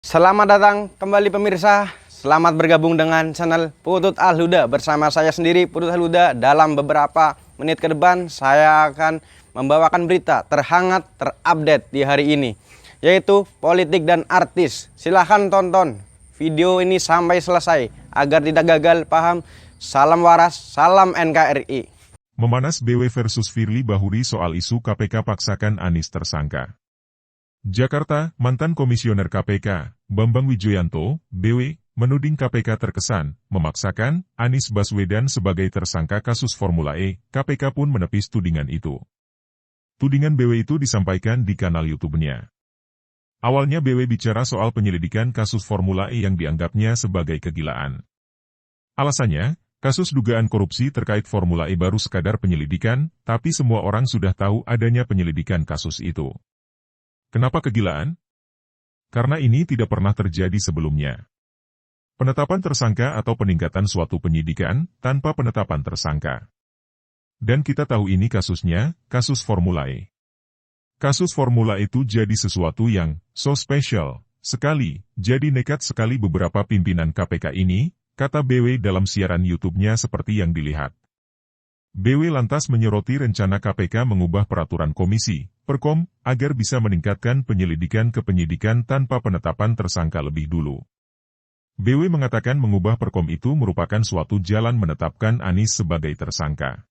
Selamat datang kembali pemirsa. Selamat bergabung dengan channel Putut Al-Huda. Bersama saya sendiri Putut Al-Huda. Dalam beberapa menit ke depan saya akan membawakan berita terhangat terupdate di hari ini, yaitu politik dan artis. Silahkan tonton video ini sampai selesai agar tidak gagal paham. Salam waras, salam NKRI. Memanas BW versus Firly Bahuri soal isu KPK paksakan Anies tersangka. Jakarta, mantan komisioner KPK, Bambang Wijoyanto, BW, menuding KPK terkesan memaksakan Anies Baswedan sebagai tersangka kasus Formula E. KPK pun menepis tudingan itu. Tudingan BW itu disampaikan di kanal YouTube-nya. Awalnya BW bicara soal penyelidikan kasus Formula E yang dianggapnya sebagai kegilaan. Alasannya, kasus dugaan korupsi terkait Formula E baru sekadar penyelidikan, tapi semua orang sudah tahu adanya penyelidikan kasus itu. Kenapa kegilaan? Karena ini tidak pernah terjadi sebelumnya. Penetapan tersangka atau peningkatan suatu penyidikan tanpa penetapan tersangka. Dan kita tahu ini kasusnya, kasus Formula E. Kasus Formula itu jadi sesuatu yang so special sekali, jadi nekat sekali beberapa pimpinan KPK ini, kata BW dalam siaran YouTube-nya seperti yang dilihat. BW lantas menyoroti rencana KPK mengubah peraturan komisi, Perkom, agar bisa meningkatkan penyelidikan ke penyidikan tanpa penetapan tersangka lebih dulu. BW mengatakan mengubah Perkom itu merupakan suatu jalan menetapkan Anies sebagai tersangka.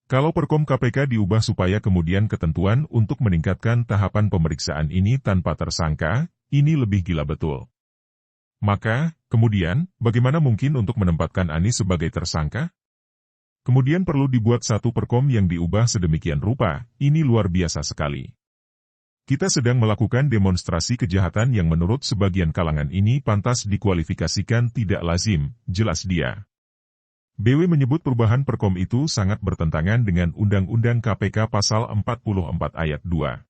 Kalau Perkom KPK diubah supaya kemudian ketentuan untuk meningkatkan tahapan pemeriksaan ini tanpa tersangka, ini lebih gila betul. Maka, kemudian, bagaimana mungkin untuk menempatkan Anies sebagai tersangka? Kemudian perlu dibuat satu Perkom yang diubah sedemikian rupa, ini luar biasa sekali. Kita sedang melakukan demonstrasi kejahatan yang menurut sebagian kalangan ini pantas dikualifikasikan tidak lazim, jelas dia. BW menyebut perubahan Perkom itu sangat bertentangan dengan Undang-Undang KPK Pasal 44 Ayat 2.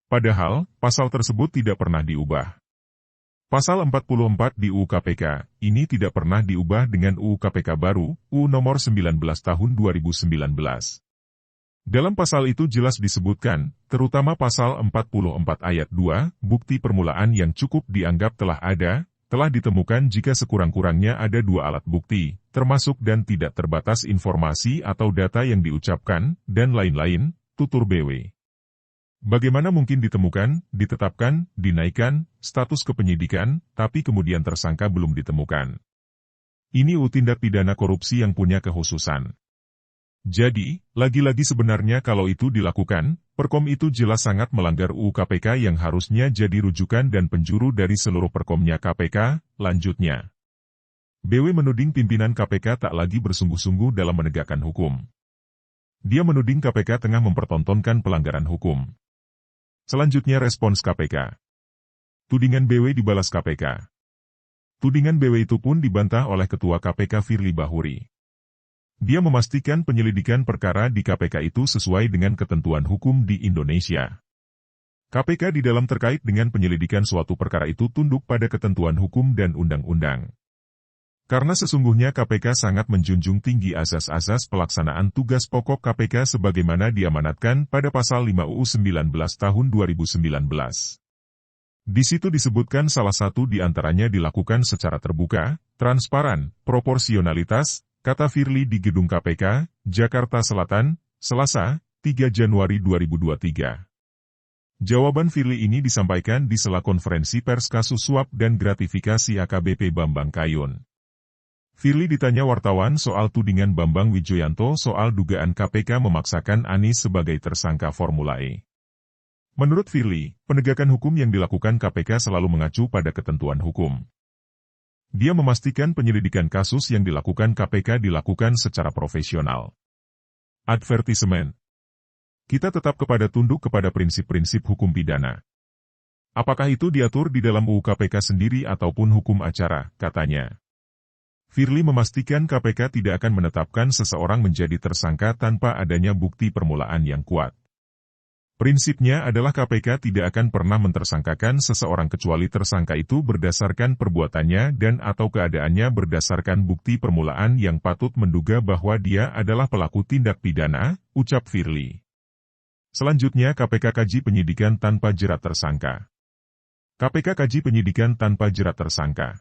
Padahal, pasal tersebut tidak pernah diubah. Pasal 44 di UU KPK, ini tidak pernah diubah dengan UU KPK baru, UU nomor 19 tahun 2019. Dalam pasal itu jelas disebutkan, terutama pasal 44 ayat 2, bukti permulaan yang cukup dianggap telah ada, telah ditemukan jika sekurang-kurangnya ada dua alat bukti, termasuk dan tidak terbatas informasi atau data yang diucapkan, dan lain-lain, tutur BW. Bagaimana mungkin ditemukan, ditetapkan, dinaikkan, status kepenyidikan, tapi kemudian tersangka belum ditemukan? Ini tindak pidana korupsi yang punya kekhususan. Jadi, lagi-lagi sebenarnya kalau itu dilakukan, Perkom itu jelas sangat melanggar UU KPK yang harusnya jadi rujukan dan penjuru dari seluruh Perkomnya KPK, lanjutnya. BW menuding pimpinan KPK tak lagi bersungguh-sungguh dalam menegakkan hukum. Dia menuding KPK tengah mempertontonkan pelanggaran hukum. Selanjutnya respons KPK. Tudingan BW dibalas KPK. Tudingan BW itu pun dibantah oleh Ketua KPK Firly Bahuri. Dia memastikan penyelidikan perkara di KPK itu sesuai dengan ketentuan hukum di Indonesia. KPK di dalam terkait dengan penyelidikan suatu perkara itu tunduk pada ketentuan hukum dan undang-undang. Karena sesungguhnya KPK sangat menjunjung tinggi asas-asas pelaksanaan tugas pokok KPK sebagaimana diamanatkan pada Pasal 5 UU 19 tahun 2019. Di situ disebutkan salah satu di antaranya dilakukan secara terbuka, transparan, proporsionalitas, kata Firly di Gedung KPK, Jakarta Selatan, Selasa, 3 Januari 2023. Jawaban Firly ini disampaikan di sela konferensi pers kasus suap dan gratifikasi AKBP Bambang Kayun. Firly ditanya wartawan soal tudingan Bambang Wijoyanto soal dugaan KPK memaksakan Anies sebagai tersangka Formula E. Menurut Firly, penegakan hukum yang dilakukan KPK selalu mengacu pada ketentuan hukum. Dia memastikan penyelidikan kasus yang dilakukan KPK dilakukan secara profesional. Advertisement. Kita tetap tunduk kepada prinsip-prinsip hukum pidana. Apakah itu diatur di dalam UU KPK sendiri ataupun hukum acara, katanya. Firly memastikan KPK tidak akan menetapkan seseorang menjadi tersangka tanpa adanya bukti permulaan yang kuat. Prinsipnya adalah KPK tidak akan pernah mentersangkakan seseorang kecuali tersangka itu berdasarkan perbuatannya dan atau keadaannya berdasarkan bukti permulaan yang patut menduga bahwa dia adalah pelaku tindak pidana, ucap Firly. Selanjutnya KPK kaji penyidikan tanpa jerat tersangka. KPK kaji penyidikan tanpa jerat tersangka.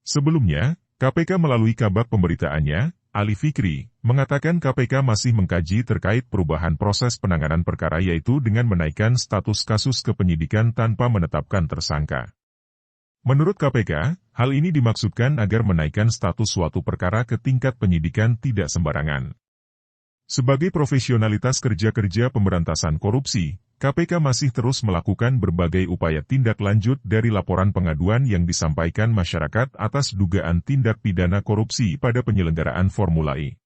Sebelumnya, KPK melalui kabak pemberitaannya, Ali Fikri, mengatakan KPK masih mengkaji terkait perubahan proses penanganan perkara yaitu dengan menaikkan status kasus ke penyidikan tanpa menetapkan tersangka. Menurut KPK, hal ini dimaksudkan agar menaikkan status suatu perkara ke tingkat penyidikan tidak sembarangan. Sebagai profesionalitas kerja-kerja pemberantasan korupsi, KPK masih terus melakukan berbagai upaya tindak lanjut dari laporan pengaduan yang disampaikan masyarakat atas dugaan tindak pidana korupsi pada penyelenggaraan Formula E.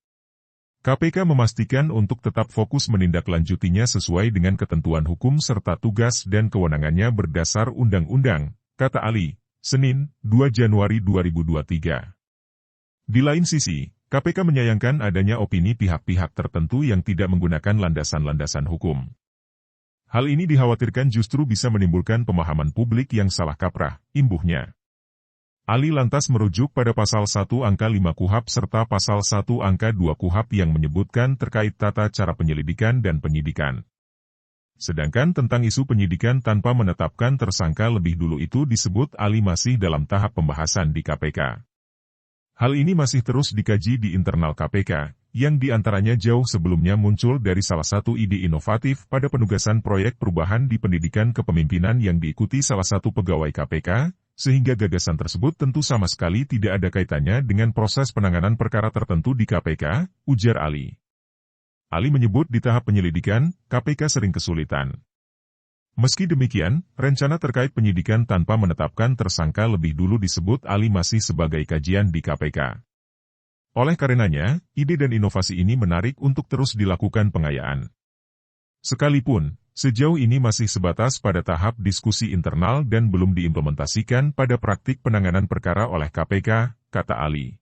KPK memastikan untuk tetap fokus menindaklanjutinya sesuai dengan ketentuan hukum serta tugas dan kewenangannya berdasar undang-undang, kata Ali, Senin, 2 Januari 2023. Di lain sisi, KPK menyayangkan adanya opini pihak-pihak tertentu yang tidak menggunakan landasan-landasan hukum. Hal ini dikhawatirkan justru bisa menimbulkan pemahaman publik yang salah kaprah, imbuhnya. Ali lantas merujuk pada pasal 1 angka 5 KUHP serta pasal 1 angka 2 KUHP yang menyebutkan terkait tata cara penyelidikan dan penyidikan. Sedangkan tentang isu penyidikan tanpa menetapkan tersangka lebih dulu itu disebut Ali masih dalam tahap pembahasan di KPK. Hal ini masih terus dikaji di internal KPK, yang diantaranya jauh sebelumnya muncul dari salah satu ide inovatif pada penugasan proyek perubahan di pendidikan kepemimpinan yang diikuti salah satu pegawai KPK, sehingga gagasan tersebut tentu sama sekali tidak ada kaitannya dengan proses penanganan perkara tertentu di KPK, ujar Ali. Ali menyebut di tahap penyelidikan, KPK sering kesulitan. Meski demikian, rencana terkait penyidikan tanpa menetapkan tersangka lebih dulu disebut Ali masih sebagai kajian di KPK. Oleh karenanya, ide dan inovasi ini menarik untuk terus dilakukan pengayaan. Sekalipun, sejauh ini masih sebatas pada tahap diskusi internal dan belum diimplementasikan pada praktik penanganan perkara oleh KPK, kata Ali.